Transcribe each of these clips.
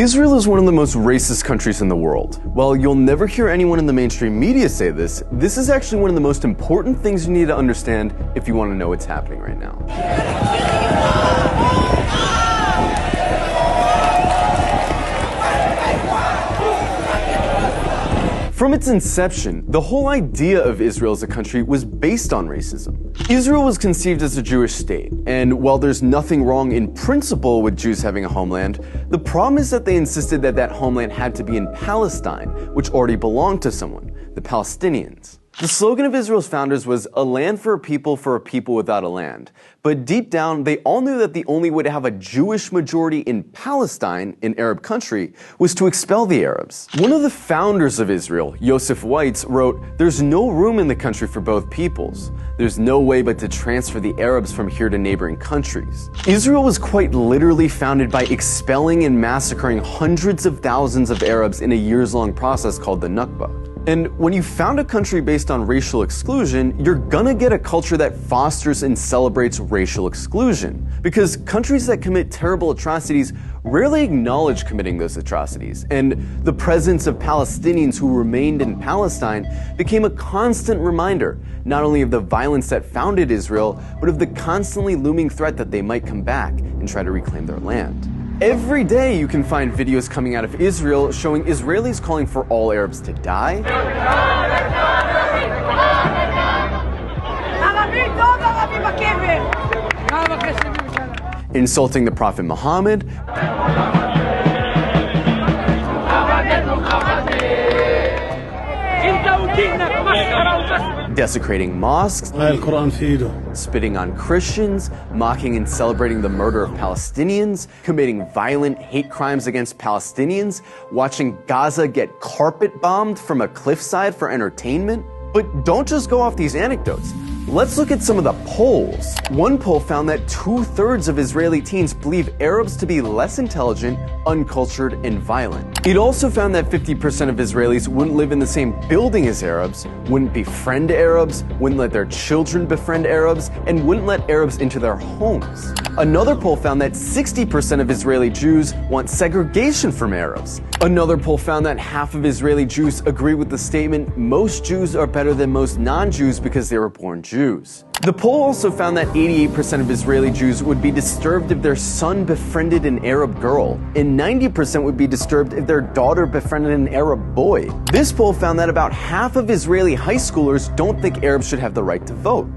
Israel is one of the most racist countries in the world. While you'll never hear anyone in the mainstream media say this, this is actually one of the most important things you need to understand if you want to know what's happening right now. From its inception, the whole idea of Israel as a country was based on racism. Israel was conceived as a Jewish state, and while there's nothing wrong in principle with Jews having a homeland, the problem is that they insisted that that homeland had to be in Palestine, which already belonged to someone, the Palestinians. The slogan of Israel's founders was a land for a people without a land. But deep down, they all knew that the only way to have a Jewish majority in Palestine, an Arab country, was to expel the Arabs. One of the founders of Israel, Yosef Weitz, wrote, "There's no room in the country for both peoples. There's no way but to transfer the Arabs from here to neighboring countries." Israel was quite literally founded by expelling and massacring hundreds of thousands of Arabs in a years-long process called the Nakba. And when you found a country based on racial exclusion, you're gonna get a culture that fosters and celebrates racial exclusion. Because countries that commit terrible atrocities rarely acknowledge committing those atrocities. And the presence of Palestinians who remained in Palestine became a constant reminder, not only of the violence that founded Israel, but of the constantly looming threat that they might come back and try to reclaim their land. Every day you can find videos coming out of Israel showing Israelis calling for all Arabs to die, insulting the Prophet Muhammad, desecrating mosques, spitting on Christians, mocking and celebrating the murder of Palestinians, committing violent hate crimes against Palestinians, watching Gaza get carpet bombed from a cliffside for entertainment. But don't just go off these anecdotes. Let's look at some of the polls. One poll found that 2/3 of Israeli teens believe Arabs to be less intelligent, uncultured, and violent. It also found that 50% of Israelis wouldn't live in the same building as Arabs, wouldn't befriend Arabs, wouldn't let their children befriend Arabs, and wouldn't let Arabs into their homes. Another poll found that 60% of Israeli Jews want segregation from Arabs. Another poll found that half of Israeli Jews agree with the statement, "Most Jews are better than most non-Jews because they were born Jews." The poll also found that 88% of Israeli Jews would be disturbed if their son befriended an Arab girl, and 90% would be disturbed if their daughter befriended an Arab boy. This poll found that about half of Israeli high schoolers don't think Arabs should have the right to vote.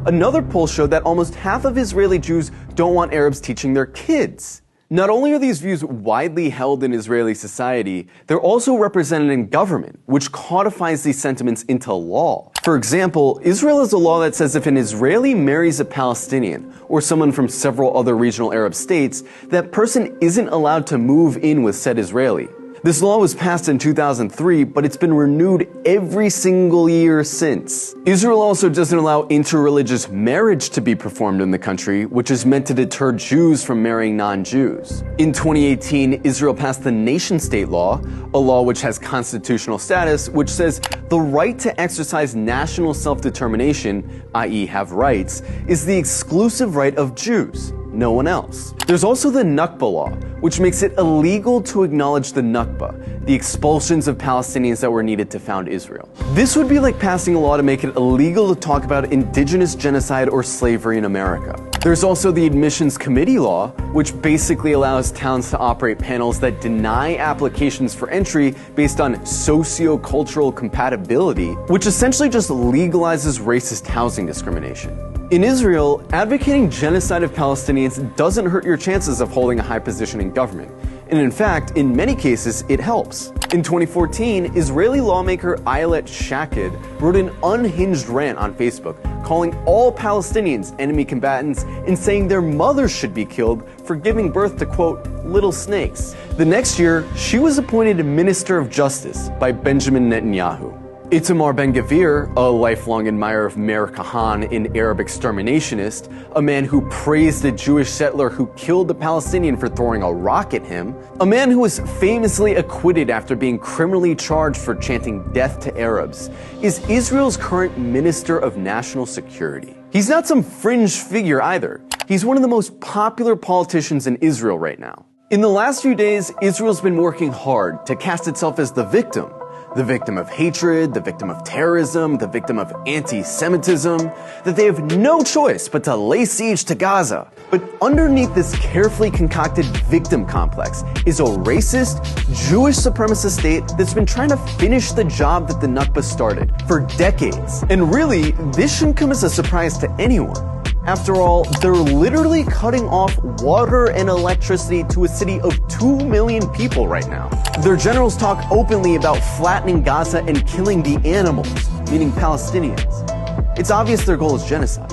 Another poll showed that almost half of Israeli Jews don't want Arabs teaching their kids. Not only are these views widely held in Israeli society, they're also represented in government, which codifies these sentiments into law. For example, Israel has a law that says if an Israeli marries a Palestinian, or someone from several other regional Arab states, that person isn't allowed to move in with said Israeli. This law was passed in 2003, but it's been renewed every single year since. Israel also doesn't allow interreligious marriage to be performed in the country, which is meant to deter Jews from marrying non-Jews. In 2018, Israel passed the nation-state law, a law which has constitutional status, which says the right to exercise national self-determination, i.e. have rights, is the exclusive right of Jews, no one else. There's also the Nakba law, which makes it illegal to acknowledge the Nakba, the expulsions of Palestinians that were needed to found Israel. This would be like passing a law to make it illegal to talk about indigenous genocide or slavery in America. There's also the Admissions Committee law, which basically allows towns to operate panels that deny applications for entry based on socio-cultural compatibility, which essentially just legalizes racist housing discrimination. In Israel, advocating genocide of Palestinians doesn't hurt your chances of holding a high position in government. And in fact, in many cases, it helps. In 2014, Israeli lawmaker Ayelet Shaked wrote an unhinged rant on Facebook, calling all Palestinians enemy combatants and saying their mothers should be killed for giving birth to, quote, little snakes. The next year, she was appointed Minister of Justice by Benjamin Netanyahu. Itamar Ben-Gvir, a lifelong admirer of Meir Kahane, an Arab exterminationist, a man who praised a Jewish settler who killed a Palestinian for throwing a rock at him, a man who was famously acquitted after being criminally charged for chanting death to Arabs, is Israel's current Minister of National Security. He's not some fringe figure either. He's one of the most popular politicians in Israel right now. In the last few days, Israel's been working hard to cast itself as the victim of hatred, the victim of terrorism, the victim of anti-Semitism, that they have no choice but to lay siege to Gaza. But underneath this carefully concocted victim complex is a racist, Jewish supremacist state that's been trying to finish the job that the Nakba started for decades. And really, this shouldn't come as a surprise to anyone. After all, they're literally cutting off water and electricity to a city of 2 million people right now. Their generals talk openly about flattening Gaza and killing the animals, meaning Palestinians. It's obvious their goal is genocide.